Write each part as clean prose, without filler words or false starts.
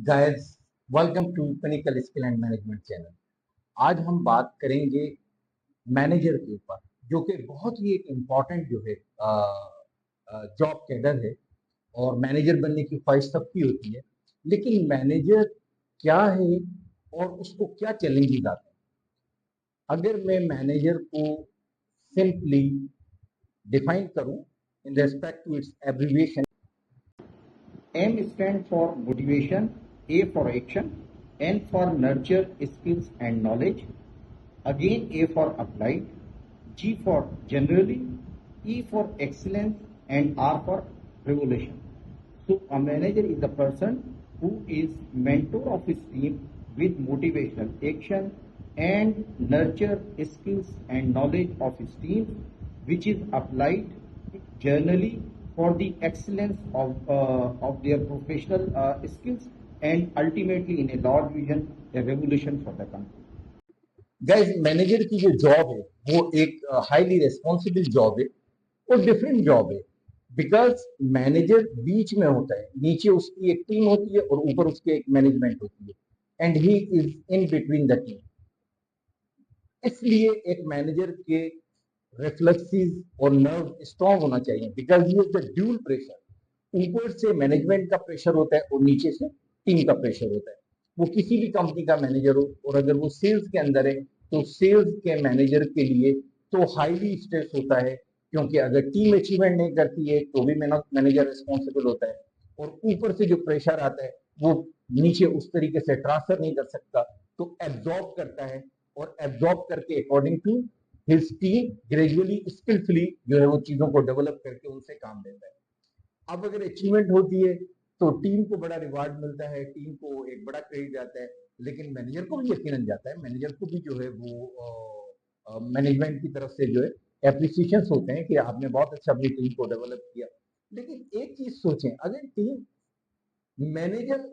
Guys, welcome to Pinnacle Skill and Management channel. आज हम बात करेंगे मैनेजर के ऊपर, जो कि बहुत ही एक इम्पॉर्टेंट जो है जॉब कैडर है। और मैनेजर बनने की ख्वाहिश सबकी होती है, लेकिन मैनेजर क्या है और उसको क्या चैलेंजेस आते हैं। अगर मैं मैनेजर को सिंपली डिफाइन करूं in respect to its abbreviation, M stands for motivation, A for action, N for nurture skills and knowledge, again A for applied, G for generally, E for excellence, and R for revolution. So a manager is the person who is mentor of his team with motivational action and nurture skills and knowledge of his team, which is applied generally for the excellence of their professional skills and ultimately in a large vision a revolution for the country. Guys manager की जो job है वो एक highly responsible job है और different job है। Because manager बीच में होता है, नीचे उसकी एक टीम होती है और ऊपर उसके एक मैनेजमेंट होती है, and he is in between the team. इसलिए एक मैनेजर के रिफ्लेक्सेस और नर्व स्ट्रांग होना चाहिए, because he is the dual pressure. ऊपर से मैनेजमेंट का प्रेशर होता है और नीचे से टीम का प्रेशर होता है। वो किसी भी कंपनी का मैनेजर हो, और अगर वो सेल्स के अंदर है तो सेल्स के मैनेजर के लिए तो हाईली स्ट्रेस होता है, क्योंकि अगर टीम अचीवमेंट नहीं करती है तो भी मैनेजर रिस्पॉन्सिबल होता है। और ऊपर से जो प्रेशर आता है वो नीचे उस तरीके से ट्रांसफर नहीं कर सकता, तो एब्जॉर्ब करता है, और एब्जॉर्ब करके according to his team gradually skilfully जो है वो चीजों को डेवलप करके उनसे काम लेता है। अब अगर अचीवमेंट होती है तो टीम को बड़ा रिवार्ड मिलता है, टीम को एक बड़ा क्रेडिट जाता है, लेकिन मैनेजर को भी यकीनन जाता है। मैनेजर को भी जो है वो मैनेजमेंट की तरफ से जो है एप्रिसिएशन होते हैं कि आपने बहुत अच्छा अपनी टीम को डेवलप किया। लेकिन एक चीज सोचें, अगर मैनेजर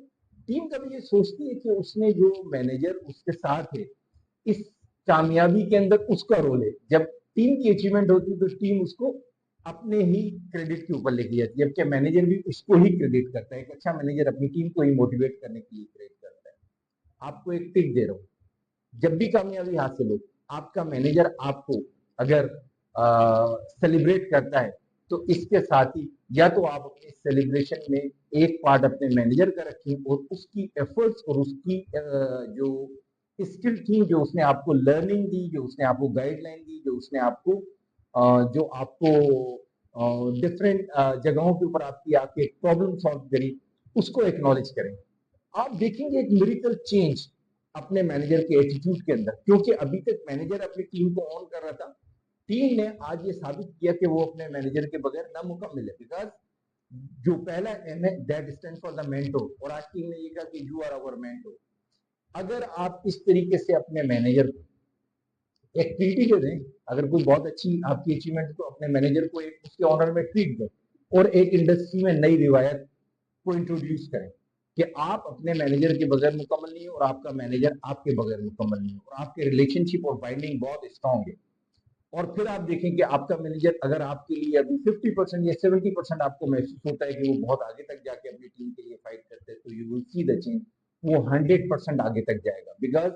टीम कभी ये सोचती है कि उसने जो मैनेजर उसके साथ है इस कामयाबी के अंदर उसका रोल है। जब टीम की अचीवमेंट होती है तो टीम उसको अपने ही क्रेडिट के ऊपर लेके जाती है, जबकि मैनेजर भी उसको ही क्रेडिट करता है। एक अच्छा मैनेजर अपनी टीम को ही मोटिवेट करने के लिए क्रेडिट करता है। आपको एक टिप दे रहा हूँ, जब भी कामयाबी हासिल हो, आपका मैनेजर आपको अगर सेलिब्रेट करता है तो इसके साथ ही या तो आप अपने सेलिब्रेशन में एक पार्ट अपने मैनेजर का रखें और उसकी एफर्ट्स और उसकी जो स्किल थी, जो उसने आपको लर्निंग दी, जो उसने आपको गाइडलाइन दी, जो आपको डिफरेंट जगहों के ऊपर आपकी आपके प्रॉब्लम सॉल्व करी, उसको एक्नॉलेज करें। आप देखेंगे एक मिरेकल चेंज अपने मैनेजर के एटीट्यूड के अंदर, क्योंकि अभी तक मैनेजर अपनी टीम को ऑन कर रहा था। टीम ने आज ये साबित किया कि वो अपने मैनेजर के बगैर नामुकम्मल है। बिकॉज जो पहला एम है that stand for the mentor, और आज टीम ने ये कहा कि यू आर अवर मेंटोर। अगर आप इस तरीके से अपने मैनेजर को एक ट्रीटी दे दें, अगर कोई बहुत अच्छी आपकी अचीवमेंट तो अपने मैनेजर को एक उसके ऑनर में ट्रीट दें, और एक इंडस्ट्री में नई रिवायत को इंट्रोड्यूस करें कि आप अपने मैनेजर के बगैर मुकम्मल नहीं है और आपका मैनेजर आपके बगैर मुकम्मल नहीं है, और आपके रिलेशनशिप और बाइंडिंग बहुत स्ट्रांग है। और फिर आप देखें कि आपका मैनेजर अगर आपके लिए अभी 50% या 70% आपको महसूस होता है कि वो बहुत आगे तक जाके अपनी टीम के लिए फाइट करते हैं, तो you will see the change. वो 100% आगे तक जाएगा, बिकॉज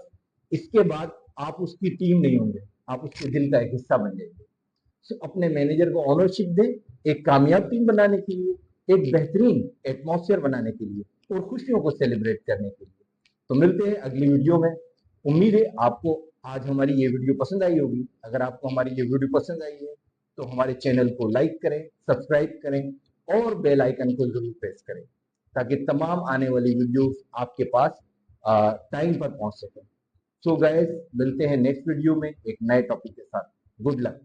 इसके बाद आप उसकी टीम नहीं होंगे, आप उसके दिल का एक हिस्सा बन जाएंगे। तो अपने मैनेजर को ऑनरशिप दें, एक कामयाब टीम बनाने के लिए, एक बेहतरीन एटमॉस्फेयर बनाने के लिए, और खुशियों को सेलिब्रेट करने के लिए। तो मिलते हैं अगली वीडियो में। उम्मीद है आपको आज हमारी ये वीडियो पसंद आई होगी। अगर आपको हमारी ये वीडियो पसंद आई है तो हमारे चैनल को लाइक करें, सब्सक्राइब करें और बेल आइकन को जरूर प्रेस करें, ताकि तमाम आने वाली वीडियोस आपके पास टाइम पर पहुंच सकें। सो गाइस, मिलते हैं नेक्स्ट वीडियो में एक नए टॉपिक के साथ। Good luck.